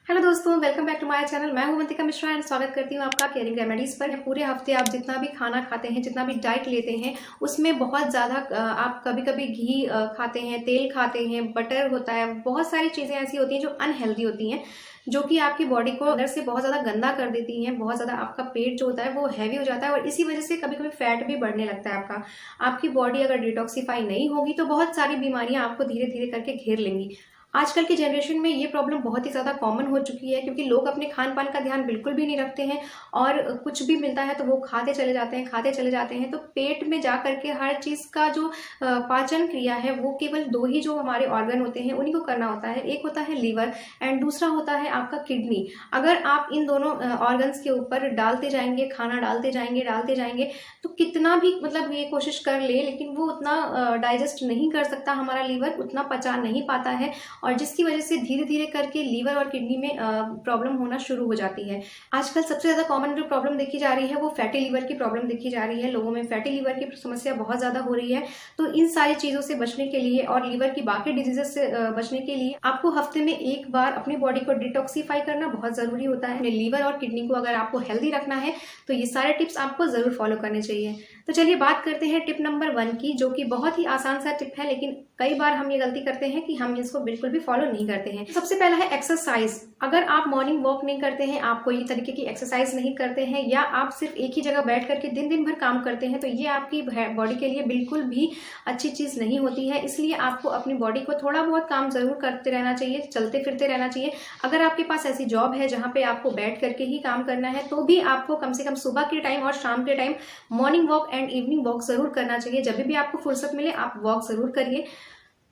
Hello दोस्तों, welcome back to my channel. मैं हूं मंतिका मिश्रा एंड स्वागत करती हूं आपका केयरिंग रेमेडीज पर। पूरे हफ्ते आप जितना भी खाना खाते हैं, जितना भी डाइट लेते हैं, उसमें बहुत ज़्यादा आप कभी कभी घी खाते हैं, तेल खाते हैं, बटर होता है, बहुत सारी चीज़ें ऐसी होती हैं जो अनहेल्दी होती हैं, जो कि आपकी बॉडी को अंदर से बहुत ज़्यादा गंदा कर देती हैं। बहुत ज़्यादा आपका पेट जो होता है वो हैवी हो जाता है और इसी वजह से कभी कभी फैट भी बढ़ने लगता है आपकी बॉडी अगर डिटॉक्सिफाई नहीं होगी तो बहुत सारी बीमारियां आपको धीरे धीरे करके घेर लेंगी। आजकल की जनरेशन में ये प्रॉब्लम बहुत ही ज़्यादा कॉमन हो चुकी है, क्योंकि लोग अपने खान पान का ध्यान बिल्कुल भी नहीं रखते हैं और कुछ भी मिलता है तो वो खाते चले जाते हैं। तो पेट में जा करके हर चीज़ का जो पाचन क्रिया है वो केवल दो ही जो हमारे ऑर्गन होते हैं उन्हीं को करना होता है। एक होता है लीवर एंड दूसरा होता है आपका किडनी। अगर आप इन दोनों ऑर्गन्स के ऊपर डालते जाएंगे, खाना डालते जाएंगे तो कितना भी मतलब ये कोशिश कर ले, लेकिन वो उतना डाइजेस्ट नहीं कर सकता, हमारा लीवर उतना पचा नहीं पाता है और जिसकी वजह से धीरे धीरे करके लीवर और किडनी में प्रॉब्लम होना शुरू हो जाती है। आजकल सबसे ज़्यादा कॉमन जो प्रॉब्लम देखी जा रही है वो फैटी लीवर की प्रॉब्लम देखी जा रही है। लोगों में फैटी लीवर की समस्या बहुत ज़्यादा हो रही है। तो इन सारी चीज़ों से बचने के लिए और लीवर की बाकी डिजीजेस से बचने के लिए आपको हफ्ते में एक बार अपनी बॉडी को डिटॉक्सिफाई करना बहुत ज़रूरी होता है। लीवर और किडनी को अगर आपको हेल्दी रखना है तो ये सारे टिप्स आपको ज़रूर फॉलो करने चाहिए। तो चलिए बात करते हैं टिप नंबर 1 की, जो कि बहुत ही आसान सा टिप है, लेकिन कई बार हम ये गलती करते हैं कि हम इसको बिल्कुल भी फॉलो नहीं करते हैं। सबसे पहला है एक्सरसाइज। अगर आप मॉर्निंग वॉक नहीं करते हैं, आप कोई तरीके की एक्सरसाइज नहीं करते हैं या आप सिर्फ एक ही जगह बैठ करके दिन भर काम करते हैं तो ये आपकी बॉडी के लिए बिल्कुल भी अच्छी चीज नहीं होती है। इसलिए आपको अपनी बॉडी को थोड़ा बहुत काम जरूर करते रहना चाहिए, चलते फिरते रहना चाहिए। अगर आपके पास ऐसी जॉब है जहाँ पे आपको बैठ करके ही काम करना है तो भी आपको कम से कम सुबह के टाइम और शाम के time morning walk and evening walk जरूर करना चाहिए। जब भी आपको फुर्सत मिले आप वॉक जरूर करिए।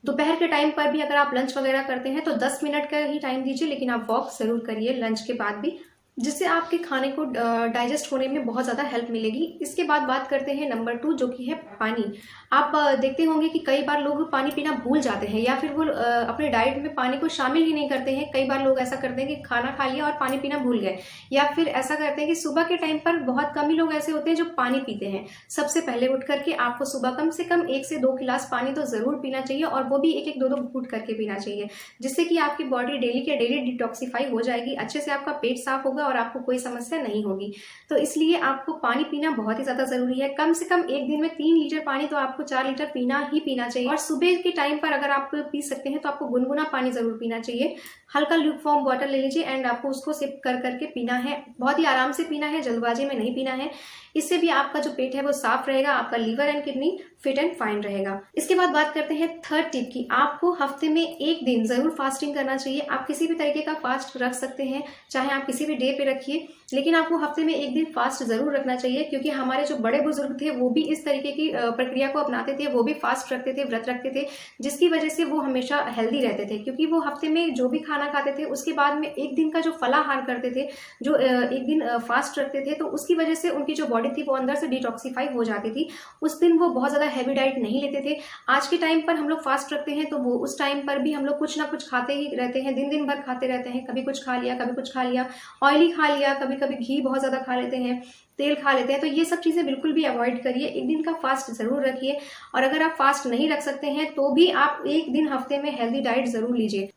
दोपहर के टाइम पर भी अगर आप लंच वगैरह करते हैं तो 10 मिनट का ही टाइम दीजिए, लेकिन आप वॉक जरूर करिए लंच के बाद भी, जिससे आपके खाने को डाइजेस्ट होने में बहुत ज़्यादा हेल्प मिलेगी। इसके बाद बात करते हैं नंबर 2, जो कि है पानी। आप देखते होंगे कि कई बार लोग पानी पीना भूल जाते हैं या फिर वो अपने डाइट में पानी को शामिल ही नहीं करते हैं। कई बार लोग ऐसा करते हैं कि खाना खा लिया और पानी पीना भूल गए, या फिर ऐसा करते हैं कि सुबह के टाइम पर बहुत कम ही लोग ऐसे होते हैं जो पानी पीते हैं। सबसे पहले उठ करके आपको सुबह कम से कम 1 से 2 गिलास पानी तो जरूर पीना चाहिए, और वो भी 1-1, 2-2 घूंट करके पीना चाहिए, जिससे कि आपकी बॉडी डेली के डेली डिटॉक्सिफाई हो जाएगी, अच्छे से आपका पेट साफ होगा और आपको कोई समस्या नहीं होगी। तो इसलिए आपको पानी पीना बहुत ही ज्यादा जरूरी है। कम से कम एक दिन में 3 लीटर पानी तो आपको 4 लीटर पीना ही पीना चाहिए। और सुबह के टाइम पर अगर आप पी सकते हैं तो आपको गुनगुना पानी जरूर पीना चाहिए। हल्का ल्यूकवार्म वाटर ले लीजिए एंड आपको उसको सिप कर करके पीना है। बहुत ही आराम से पीना है, जल्दबाजी में नहीं पीना है। इससे भी आपका जो पेट है वो साफ रहेगा, आपका liver and kidney fit and fine रहेगा। इसके बाद बात करते हैं थर्ड टिप की। आपको हफ्ते में एक दिन जरूर फास्टिंग करना चाहिए। आप किसी भी तरीके का फास्ट रख सकते हैं, चाहे आप किसी भी डे पे रखिए, लेकिन आपको हफ्ते में एक दिन फास्ट जरूर रखना चाहिए, क्योंकि हमारे जो बड़े बुजुर्ग थे वो भी इस तरीके की प्रक्रिया को अपनाते थे। वो भी फास्ट रखते थे, व्रत रखते थे, जिसकी वजह से वो हमेशा हेल्दी रहते थे, क्योंकि वो हफ्ते में जो भी खाना खाते थे उसके बाद में एक दिन का जो फलाहार करते थे, जो एक दिन फास्ट रखते थे, तो उसकी वजह से उनकी जो बॉडी थी वो अंदर से डिटॉक्सिफाई हो जाती थी। उस दिन वो बहुत ज्यादा हैवी डाइट नहीं लेते थे। आज के टाइम पर हम लोग फास्ट रखते हैं तो वो उस टाइम पर भी हम लोग कुछ ना कुछ खाते ही रहते हैं, दिन भर खाते रहते हैं। कभी कुछ खा लिया, कभी कुछ खा लिया, ऑयली खा लिया, कभी कभी घी बहुत ज्यादा खा लेते हैं, तेल खा लेते हैं। तो ये सब चीजें बिल्कुल भी अवॉइड करिए। एक दिन का फास्ट जरूर रखिए, और अगर आप फास्ट नहीं रख सकते हैं तो भी आप एक दिन हफ्ते में हेल्दी डाइट जरूर लीजिए।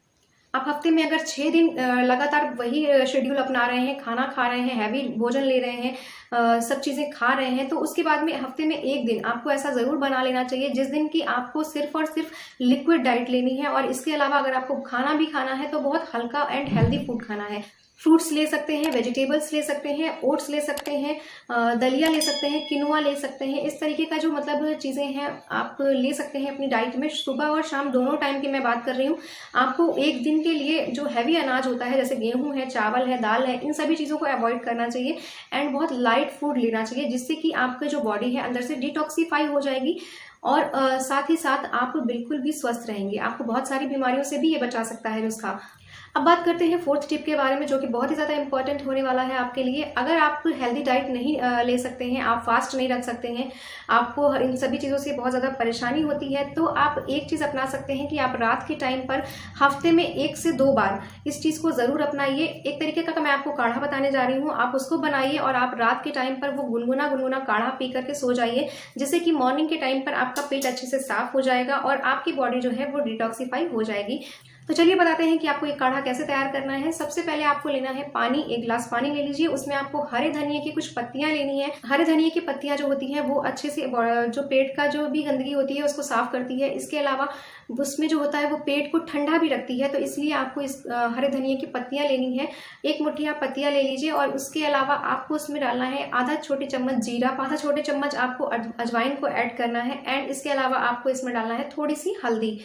आप हफ्ते में अगर 6 दिन लगातार वही शेड्यूल अपना रहे हैं, खाना खा रहे हैं, हैवी भोजन ले रहे हैं, सब चीजें खा रहे हैं, तो उसके बाद में हफ्ते में एक दिन आपको ऐसा जरूर बना लेना चाहिए जिस दिन की आपको सिर्फ और सिर्फ लिक्विड डाइट लेनी है। और इसके अलावा अगर आपको खाना भी खाना है तो बहुत हल्का एंड हेल्दी फूड खाना है। फ्रूट्स ले सकते हैं, वेजिटेबल्स ले सकते हैं, ओट्स ले सकते हैं, दलिया ले सकते हैं, किनुआ ले सकते हैं। इस तरीके का जो मतलब चीजें हैं आप ले सकते हैं अपनी डाइट में। सुबह और शाम दोनों टाइम की मैं बात कर रही हूँ। आपको एक दिन के लिए जो हैवी अनाज होता है, जैसे गेहूं है, चावल है, दाल है, इन सभी चीजों को अवॉइड करना चाहिए एंड बहुत लाइट फूड लेना चाहिए, जिससे कि आपका जो बॉडी है अंदर से डिटॉक्सिफाई हो जाएगी और साथ ही साथ आप बिल्कुल भी स्वस्थ रहेंगे। आपको बहुत सारी बीमारियों से भी ये बचा सकता है नुस्खा। अब बात करते हैं फोर्थ टिप के बारे में, जो कि बहुत ही ज्यादा इंपॉर्टेंट होने वाला है आपके लिए। अगर आप हेल्दी डाइट नहीं ले सकते हैं, आप फास्ट नहीं रख सकते हैं, आपको इन सभी चीजों से बहुत ज्यादा परेशानी होती है, तो आप एक चीज अपना सकते हैं कि आप रात के टाइम पर हफ्ते में 1 से 2 बार इस चीज को जरूर अपनाइए। एक तरीके का मैं आपको काढ़ा बताने जा रही हूँ, आप उसको बनाइए और आप रात के टाइम पर वो गुनगुना गुनगुना काढ़ा पी करके सो जाइए, जिससे कि मॉर्निंग के टाइम पर आपका पेट अच्छे से साफ हो जाएगा और आपकी बॉडी जो है वो डिटॉक्सिफाई हो जाएगी। तो चलिए बताते हैं कि आपको ये काढ़ा कैसे तैयार करना है। सबसे पहले आपको लेना है पानी, 1 गिलास पानी ले लीजिए। उसमें आपको हरे धनिये की कुछ पत्तियां लेनी है। हरे धनिये की पत्तियां जो होती हैं वो अच्छे से जो पेट का जो भी गंदगी होती है उसको साफ करती है। इसके अलावा उसमें जो होता है वो पेट को ठंडा भी रखती है, तो इसलिए आपको इस हरे धनिये की पत्तियां लेनी है। 1 मुट्ठी आप पत्तियां ले लीजिए और उसके अलावा आपको उसमें डालना है आधा छोटे चम्मच जीरा, आधा छोटे चम्मच आपको अजवाइन को ऐड करना है एंड इसके अलावा आपको इसमें डालना है थोड़ी सी हल्दी।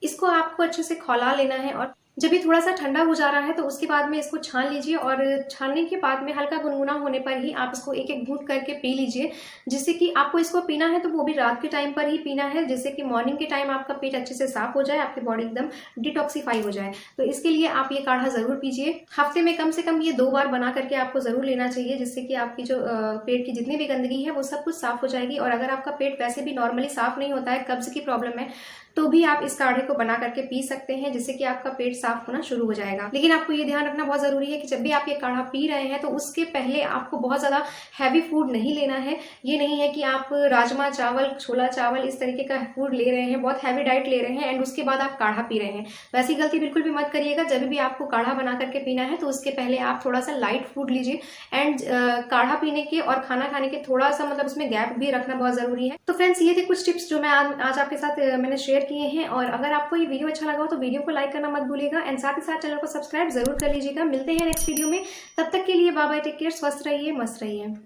इसको आपको अच्छे से खौला लेना है और जब ये थोड़ा सा ठंडा हो जा रहा है तो उसके बाद में इसको छान लीजिए और छानने के बाद में हल्का गुनगुना होने पर ही आप इसको एक एक घूंट करके पी लीजिए। जिससे कि आपको इसको पीना है तो वो भी रात के टाइम पर ही पीना है, जिससे कि मॉर्निंग के टाइम आपका पेट अच्छे से साफ हो जाए, आपकी बॉडी एकदम डिटॉक्सीफाई हो जाए। तो इसके लिए आप ये काढ़ा जरूर पीजिए। हफ्ते में कम से कम ये 2 बार बना करके आपको जरूर लेना चाहिए, जिससे कि आपकी जो पेट की जितनी भी गंदगी है वो सब कुछ साफ हो जाएगी। और अगर आपका पेट वैसे भी नॉर्मली साफ नहीं होता है, कब्ज की प्रॉब्लम है, तो भी आप इस काढ़े को बना करके पी सकते हैं, जिससे कि आपका पेट साफ होना शुरू हो जाएगा। लेकिन आपको ये ध्यान रखना बहुत जरूरी है कि जब भी आप ये काढ़ा पी रहे हैं तो उसके पहले आपको बहुत ज्यादा हैवी फूड नहीं लेना है। ये नहीं है कि आप राजमा चावल, छोला चावल इस तरीके का फूड ले रहे हैं, बहुत हैवी डाइट ले रहे हैं एंड उसके बाद आप काढ़ा पी रहे हैं। वैसी गलती बिल्कुल भी मत करिएगा। जब भी आपको काढ़ा बना करके पीना है तो उसके पहले आप थोड़ा सा लाइट फूड लीजिए एंड काढ़ा पीने के और खाना खाने के थोड़ा सा मतलब उसमें गैप भी रखना बहुत जरूरी है। तो फ्रेंड्स, ये थे कुछ टिप्स जो मैं आज आपके साथ मैंने शेयर किए हैं। और अगर आपको ये वीडियो अच्छा लगा हो तो वीडियो को लाइक करना मत भूलिएगा एंड साथ ही साथ चैनल को सब्सक्राइब जरूर कर लीजिएगा। मिलते हैं नेक्स्ट वीडियो में, तब तक के लिए बाय बाय, टेक केयर, स्वस्थ रहिए, मस्त रहिए।